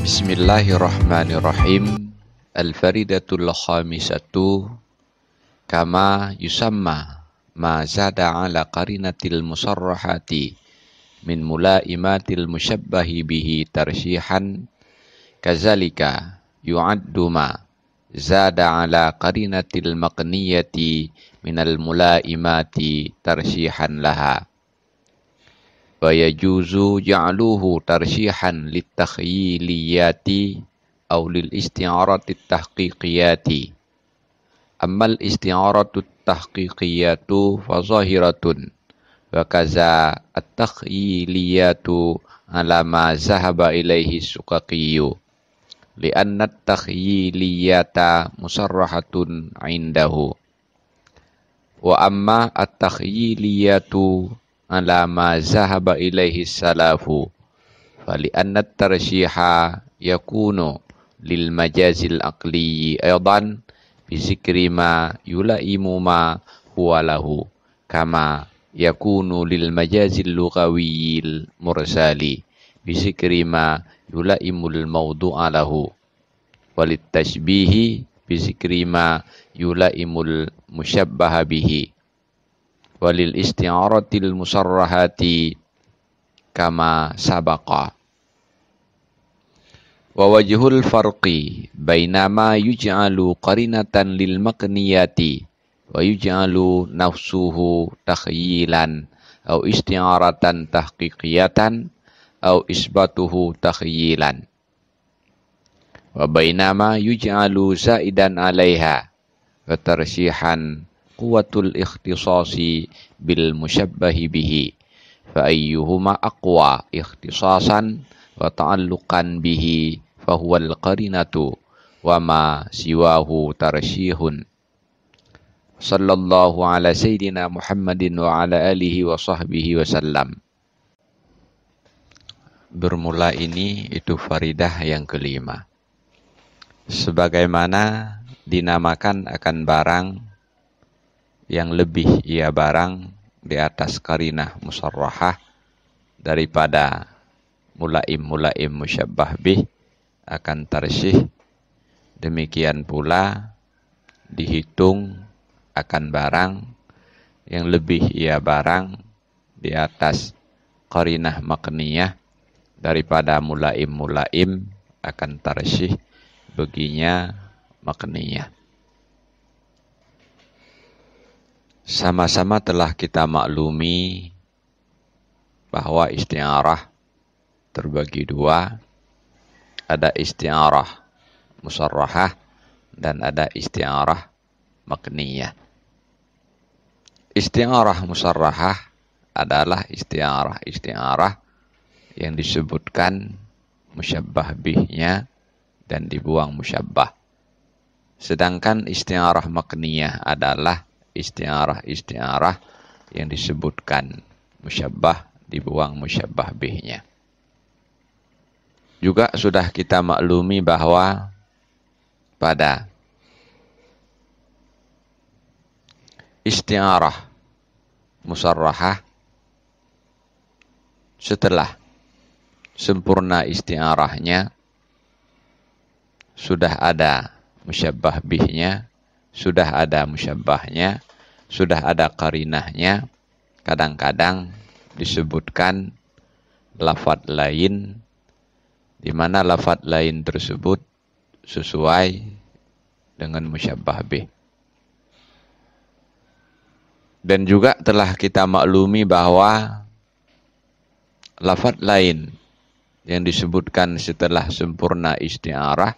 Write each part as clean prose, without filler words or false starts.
Bismillahirrahmanirrahim. Al-faridatul khamisatu kama yusamma ma zada ala qarinatil musarrahati min mulaimatil musyabbahi bihi tarsyihan kazalika yu'addu ma zada ala qarinatil maqniyati minal mulaimati tarsyihan laha wa yajuzu ja'luhu tarsyihan litakhyiliyati aw lil isti'arati tahqiqiyati. Ammal isti'aratu tahqiqiyatu fa zahiratun wa kaza at-takhyiliyatu ala ma zahaba ilaihi suqaqiyyu li'anna at-takhyiliyata musarrahatun 'indahu wa amma at-takhyiliyatu ala ma zahaba ilaihi salafu fali anna tarsyiha yakunu lil majazil aqli aidan bi zikri ma yulaimu ma huwa lahu kama yakunu lil majazil lughawiyil mursali bi zikri ma yulaimul mawdu'a lahu walit tashbihi bi zikri ma yulaimul musyabbaha bihi walil isti'aratil musarrahati kama sabaqa. Wa wajhul farqi bainama yuj'alu qarinatan lil maqniyati wa yuj'alu nafsuhu takhyilan aw isti'aratan tahqiqiyatan aw isbatuhu takhyilan wa bainama yuj'alu zaidan 'alaiha wa tarsyihan quwwatul ikhtisasi bil musyabbahi bihi fa ayyuhuma aqwa ikhtisasan wa ta'alluqan bihi fa huwal qarinatu wa ma siwahu tarsyihun. Sallallahu ala sayyidina Muhammadin wa ala alihi wa sahbihi wasallam. Bermula ini itu faridah yang kelima. Sebagaimana dinamakan akan barang yang lebih ia barang di atas qarinah musarrahah daripada mulaim musyabbah bih akan tarsyih, demikian pula dihitung akan barang yang lebih ia barang di atas qarinah maqniyah daripada mulaim akan tarsyih baginya maqniyah. Sama-sama telah kita maklumi bahwa isti'arah terbagi dua. Ada isti'arah musarrahah dan ada isti'arah maqniyah. Isti'arah musarrahah adalah isti'arah yang disebutkan musyabbah bihnya dan dibuang musyabbah. Sedangkan isti'arah maqniyah adalah isti'arah yang disebutkan musyabbah dibuang musyabbah bihnya. Juga sudah kita maklumi bahwa pada isti'arah musarrahah setelah sempurna isti'arahnya sudah ada musyabbah bihnya, sudah ada musyabbahnya, sudah ada qarinahnya. Kadang-kadang disebutkan lafadz lain di mana lafadz lain tersebut sesuai dengan musyabbah bih. Dan juga telah kita maklumi bahwa lafadz lain yang disebutkan setelah sempurna isti'arah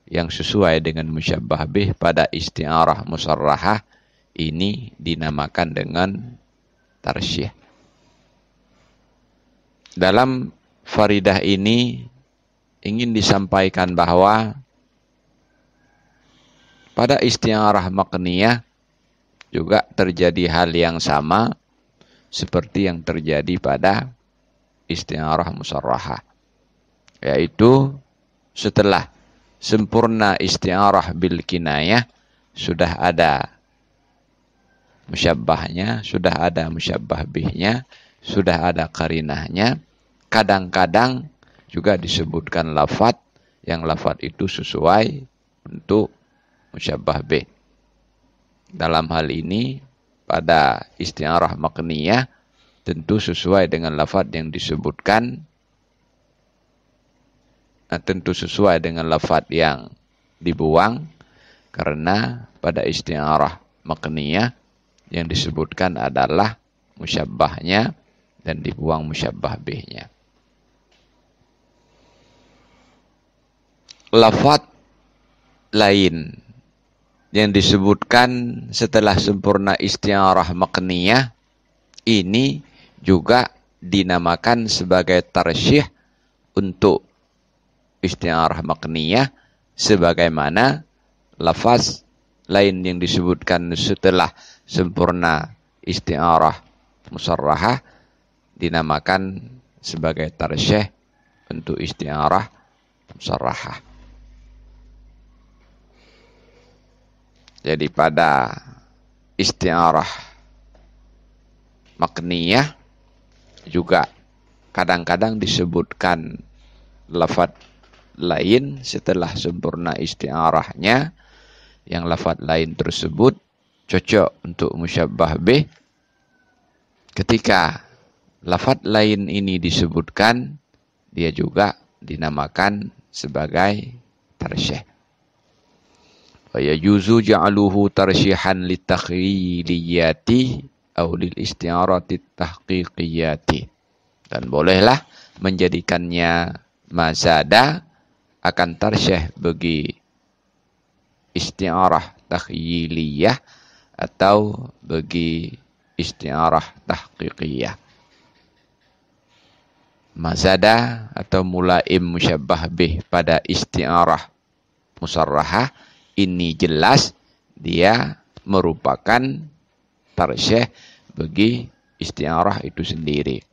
yang sesuai dengan musyabbah bih pada isti'arah musarrahah ini dinamakan dengan tarsyih. Dalam faridah ini ingin disampaikan bahwa pada isti'arah maqniyah juga terjadi hal yang sama seperti yang terjadi pada isti'arah musarrahah, yaitu setelah sempurna isti'arah bil kinayah sudah ada musyabbahnya, sudah ada musyabbah bihnya, sudah ada qarinahnya. Kadang-kadang juga disebutkan lafadz yang lafadz itu sesuai untuk musyabbah bih. Dalam hal ini pada isti'arah makniyah tentu sesuai dengan lafadz yang disebutkan, tentu sesuai dengan lafadz yang dibuang, karena pada isti'arah makniyah yang disebutkan adalah musyabbahnya dan dibuang musyabbah bihnya. Lafadz lain yang disebutkan setelah sempurna isti'arah makniyah ini juga dinamakan sebagai tarsyih untuk isti'arah makniyah, sebagaimana lafaz lain yang disebutkan setelah sempurna isti'arah musarrahah dinamakan sebagai tarsyih untuk isti'arah musarrahah. Jadi pada isti'arah makniyah juga kadang-kadang disebutkan lafadz lain setelah sempurna isti'arahnya, yang lafadz lain tersebut cocok untuk musyabbah bih. Ketika lafadz lain ini disebutkan, dia juga dinamakan sebagai tarsyih. Wa yajuzu ja'aluhu tarsyihan litakhyiliyati aw lil isti'arati tahqiqiyati. Dan bolehlah menjadikannya mazada akan tarsyih bagi isti'arah takhyiliyah atau bagi isti'arah tahqiqiyah. Mazada atau mulaim musyabbah bih pada isti'arah musarrahah ini jelas dia merupakan tarsyih bagi isti'arah itu sendiri,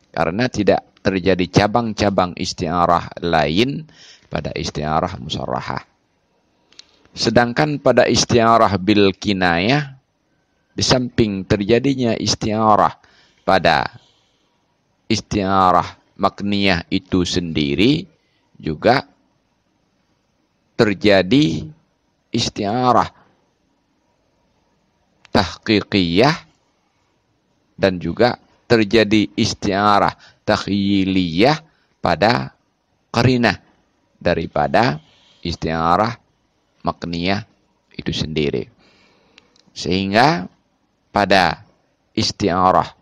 karena tidak terjadi cabang-cabang isti'arah lain pada isti'arah musarrahah. Sedangkan pada isti'arah bil kinayah, di samping terjadinya isti'arah pada isti'arah makniyah itu sendiri, juga terjadi isti'arah tahqiqiyah dan juga terjadi isti'arah takhyiliyah pada qarinah daripada isti'arah makniyah itu sendiri. Sehingga pada isti'arah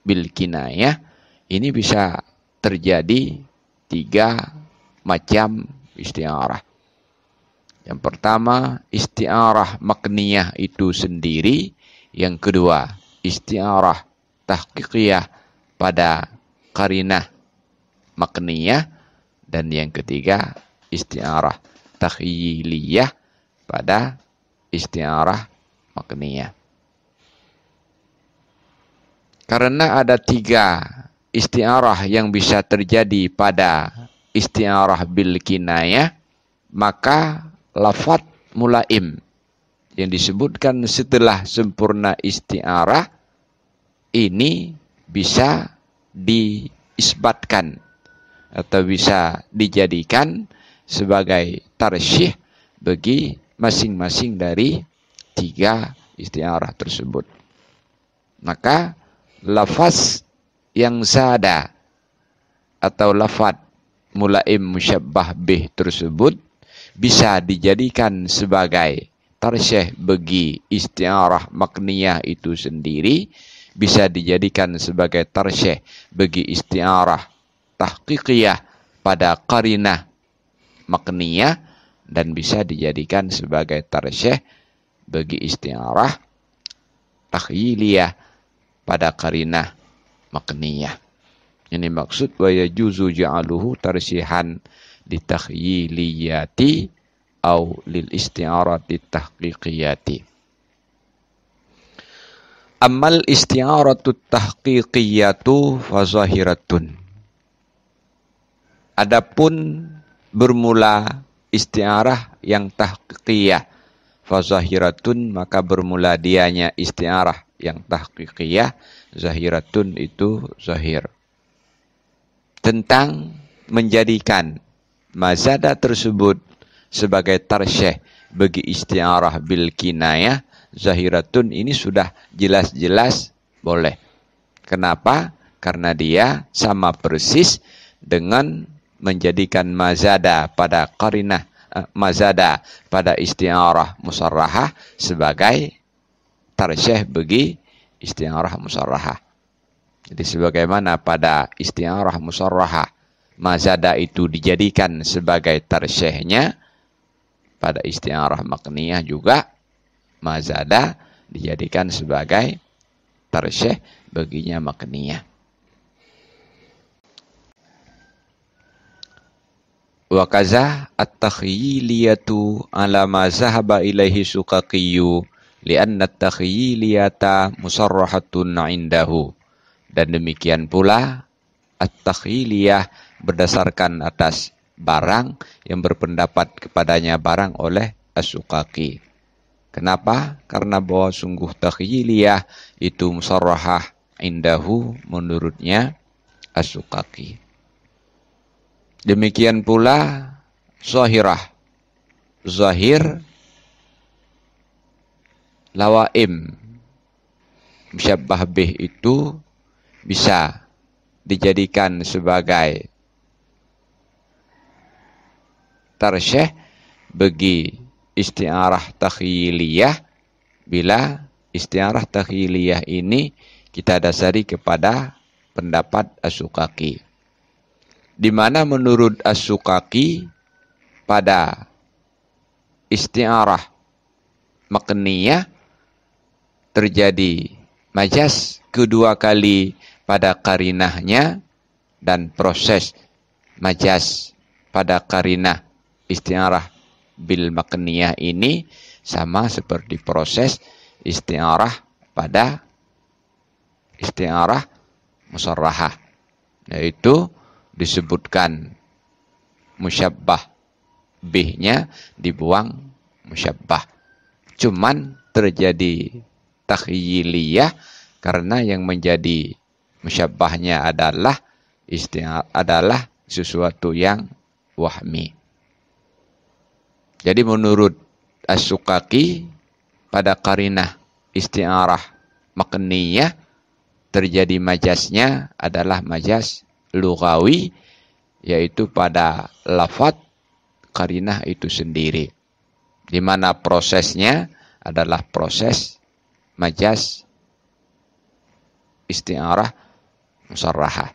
bil kinayah ini bisa terjadi 3 macam isti'arah. Yang pertama, isti'arah makniyah itu sendiri. Yang kedua, isti'arah tahqiqiyah pada qarinah makniyah. Dan yang ketiga, isti'arah takhyiliyah pada isti'arah makniyah. Karena ada 3 isti'arah yang bisa terjadi pada isti'arah bil kinayah, maka lafadz mulaim yang disebutkan setelah sempurna isti'arah ini bisa diisbatkan atau bisa dijadikan sebagai tarsyih bagi masing-masing dari 3 isti'arah tersebut. Maka lafaz yang zada atau lafadz mulaim musyabbah bih tersebut bisa dijadikan sebagai tarsyih bagi isti'arah makniyah itu sendiri, bisa dijadikan sebagai tarsyih bagi isti'arah tahqiqiyah pada qarinah makniyah, dan bisa dijadikan sebagai tarsyih bagi isti'arah takhyiliyah pada qarinah makniyah. Ini maksud wa yajuzu ja'aluhu tarsyihan litakhyiliyati au lil isti'arati tahqiqiyati. Amal isti'aratu tahqiqiyatu fa zahiratun. Adapun bermula isti'arah yang tahqiqiyah fa zahiratun, maka bermula dianya isti'arah yang tahqiqiyah, zahiratun itu zahir. Tentang menjadikan mazada tersebut sebagai tarsyih bagi isti'arah bil kinayah zahiratun, ini sudah jelas-jelas boleh. Kenapa? Karena dia sama persis dengan menjadikan mazada pada qarinah, mazada pada isti'arah musarrahah sebagai tarsyih bagi isti'arah musarrahah. Jadi sebagaimana pada isti'arah musarrahah mazada itu dijadikan sebagai tarsyihnya, pada isti'arah maqniyah juga mazada dijadikan sebagai tarsyih baginya maqniyah. Wa kaza at-takhyiliyatu ala ma zahaba ilaihi Suqaqiyyu li'anna at-takhyiliyata musarrahatun 'indahu. Dan demikian pula at-takhyiliyah berdasarkan atas barang yang berpendapat kepadanya barang oleh As-Suqaqi. Kenapa? Karena bahwa sungguh takhyiliyah itu musarrahah indahu menurutnya As-Suqaqi. Demikian pula zahirah. Zahir lawaim musyabbah bih itu bisa dijadikan sebagai tarsyih bagi isti'arah takhyiliyah bila isti'arah takhyiliyah ini kita dasari kepada pendapat As-Suqaqi, di mana menurut As-Suqaqi pada isti'arah maqniyah terjadi majaz kedua kali pada qarinahnya, dan proses majaz pada qarinah isti'arah bil maqniyah ini sama seperti proses isti'arah pada isti'arah musarrahah, yaitu disebutkan musyabbah bihnya dibuang musyabbah. Cuman terjadi takhyiliyah karena yang menjadi musyabbahnya adalah adalah sesuatu yang wahmi. Jadi menurut As-Suqaqi pada qarinah isti'arah maqniyah terjadi majaznya adalah majaz lughawi, yaitu pada lafaz qarinah itu sendiri, di mana prosesnya adalah proses majaz isti'arah musarrahah.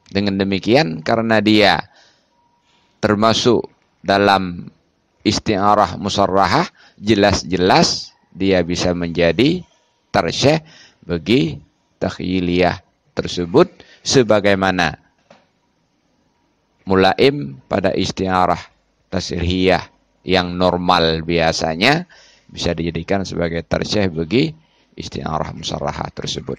Dengan demikian, karena dia termasuk dalam isti'arah musarrahah, jelas-jelas dia bisa menjadi tarsyih bagi takhyiliyah tersebut, sebagaimana mulaim pada isti'arah tasrihiyah yang normal biasanya bisa dijadikan sebagai tarsyih bagi isti'arah musarrahah tersebut.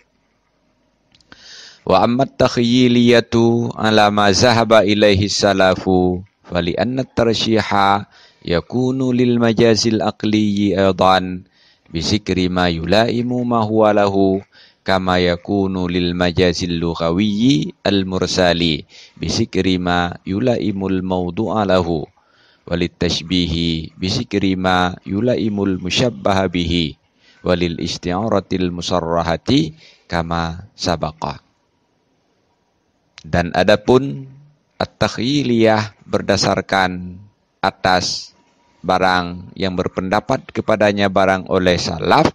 Wa amma takhyiliyatu ala ma zahaba ilaihi salafu fali anna tarsyiha yakunu lil majazil aqliyyi aidan bi zikri ma yulaimu ma huwa lahu kama yakunu lil majazil lughawiyyi al mursali bi zikri ma yulaimul mawdu'a lahu walit tashbihi bi zikri ma yulaimul musyabbaha bihi walil isti'aratil musarrahati kama sabaqa. Dan adapun at-takhyiliyah berdasarkan atas barang yang berpendapat kepadanya barang oleh salaf,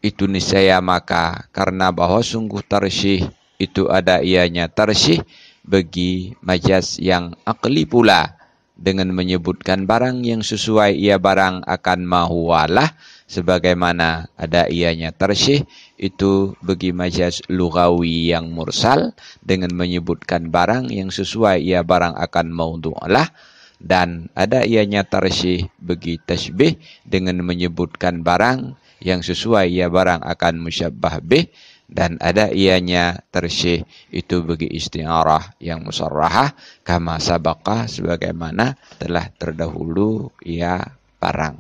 itu niscaya maka karena bahwa sungguh tarsyih itu ada ianya tarsyih bagi majaz yang akli pula, dengan menyebutkan barang yang sesuai ia barang akan mahuwalah, sebagaimana ada ianya tarsyih itu bagi majaz lughawi yang mursal dengan menyebutkan barang yang sesuai ia barang akan maudhu'lah, dan ada ianya tarsyih bagi tasbih dengan menyebutkan barang yang sesuai ia barang akan musyabbah bih, dan ada ianya tarsyih itu bagi isti'arah yang musarrahah kama sabaqa sebagaimana telah terdahulu ia barang.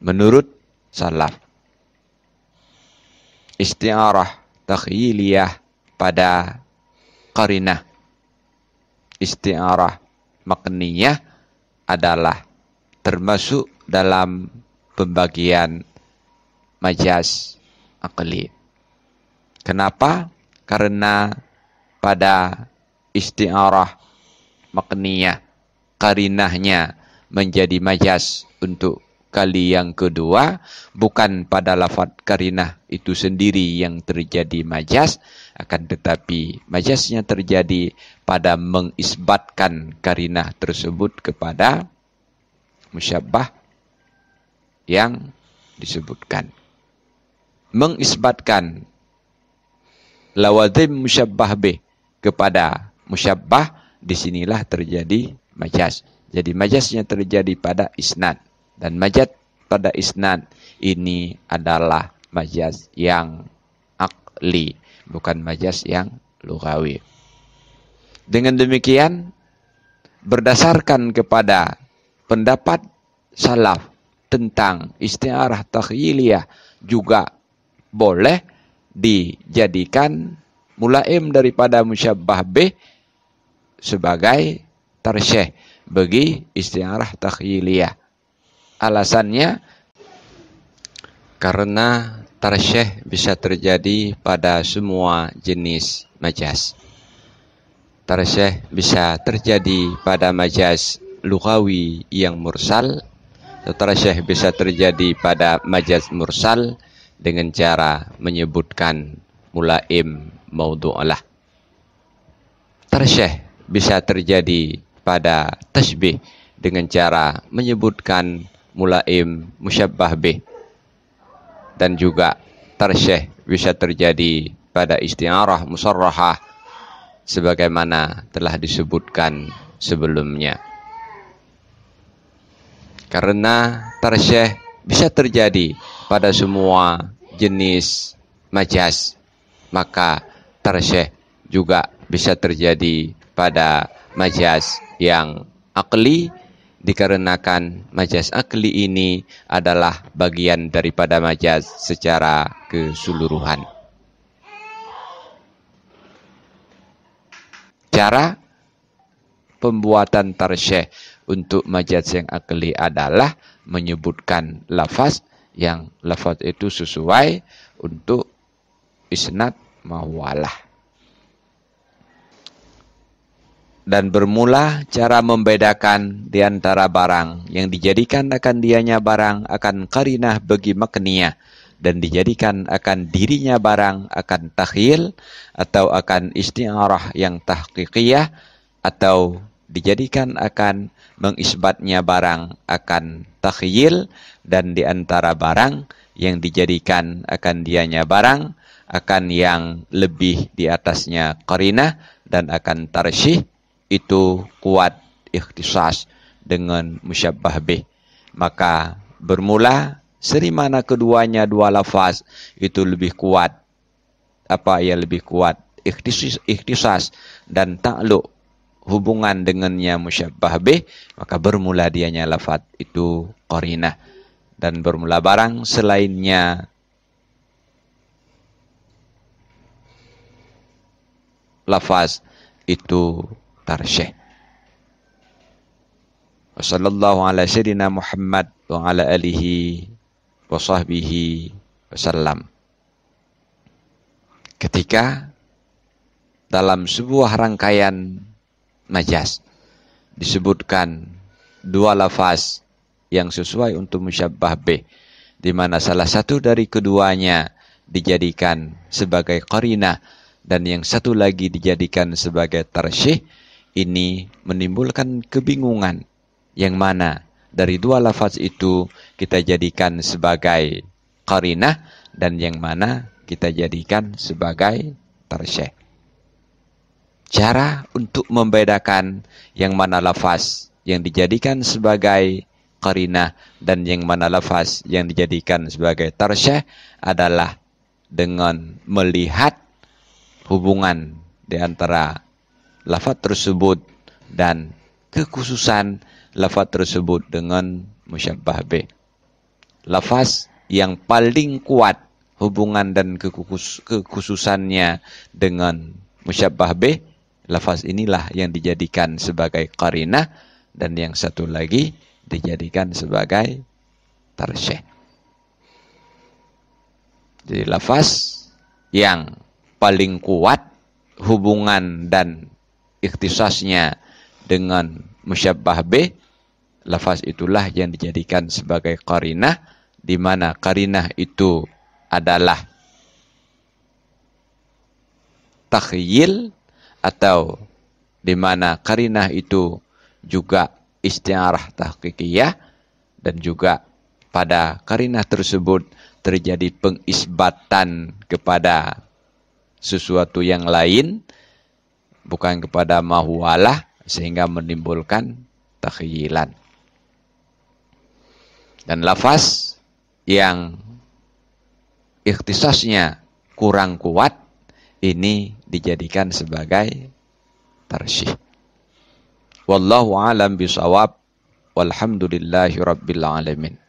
Menurut salaf, isti'arah takhyiliyah pada qarinah isti'arah makniyah adalah termasuk dalam pembagian majaz akli. Kenapa? Karena pada isti'arah makniyah qarinahnya menjadi majaz untuk kali yang kedua, bukan pada lafaz qarinah itu sendiri yang terjadi majaz, akan tetapi majaznya terjadi pada mengisbatkan qarinah tersebut kepada musyabbah yang disebutkan. Mengisbatkan lawazim musyabbah bih kepada musyabbah, disinilah terjadi majaz. Jadi majaznya terjadi pada isnad, dan majaz pada isnad ini adalah majaz yang akli, bukan majaz yang lughawi. Dengan demikian, berdasarkan kepada pendapat salaf tentang isti'arah takhyiliyah juga boleh dijadikan mulaim daripada musyabbah bih sebagai tarsyih bagi isti'arah takhyiliyah. Alasannya karena tarsyih bisa terjadi pada semua jenis majaz. Tarsyih bisa terjadi pada majaz lughawi yang mursal, tarsyih bisa terjadi pada majaz mursal dengan cara menyebutkan mulaim maudhu'lah. Tarsyih bisa terjadi pada tasbih dengan cara menyebutkan mulaim musyabbah bih. Dan juga tarsyih bisa terjadi pada isti'arah musarrahah sebagaimana telah disebutkan sebelumnya. Karena tarsyih bisa terjadi pada semua jenis majaz, maka tarsyih juga bisa terjadi pada majaz yang akli, dikarenakan majaz akli ini adalah bagian daripada majaz secara keseluruhan. Cara pembuatan tarsyih untuk majaz yang akli adalah menyebutkan lafaz yang lafaz itu sesuai untuk isnad mawalah. Dan bermula cara membedakan di antara barang yang dijadikan akan dianya barang akan qarinah bagi makniyah, dan dijadikan akan dirinya barang akan takhyil atau akan isti'arah yang tahqiqiyah, atau dijadikan akan mengisbatnya barang akan takhyil, dan di antara barang yang dijadikan akan dianya barang akan yang lebih di atasnya qarinah dan akan tarsyih, itu kuat ikhtisas dengan musyabbah bih. Maka bermula seri mana keduanya dua lafaz itu lebih kuat, apa ya lebih kuat ikhtisas dan ta'luq hubungan dengannya musyabbah bih, maka bermula dianya lafaz itu qarinah, dan bermula barang selainnya lafaz itu tarsyih. Wassallallahu ala sayyidina Muhammad wa ala alihi wa sahbihi wasallam. Ketika dalam sebuah rangkaian majaz disebutkan dua lafaz yang sesuai untuk musyabbah bih, di mana salah satu dari keduanya dijadikan sebagai qarinah dan yang satu lagi dijadikan sebagai tarsyih, ini menimbulkan kebingungan yang mana dari dua lafaz itu kita jadikan sebagai qarinah dan yang mana kita jadikan sebagai tarsyih. Cara untuk membedakan yang mana lafaz yang dijadikan sebagai qarinah dan yang mana lafaz yang dijadikan sebagai tarsyih adalah dengan melihat hubungan di antara lafaz tersebut dan kekhususan lafaz tersebut dengan musyabbah bih. Lafaz yang paling kuat hubungan dan kekhususannya dengan musyabbah bih lafaz inilah yang dijadikan sebagai qarinah, dan yang satu lagi dijadikan sebagai tarsyih. Jadi lafaz yang paling kuat hubungan dan ikhtisasnya dengan musyabbah bih, lafaz itulah yang dijadikan sebagai qarinah, di mana qarinah itu adalah takhyil, atau di mana qarinah itu juga isti'arah tahqiqiyah, dan juga pada qarinah tersebut terjadi pengisbatan kepada sesuatu yang lain, bukan kepada mahuwalah, sehingga menimbulkan takhyilan. Dan lafaz yang ikhtisasnya kurang kuat, ini dijadikan sebagai tarsyih. Wallahu a'lam bishawab. Walhamdulillahi rabbil alamin.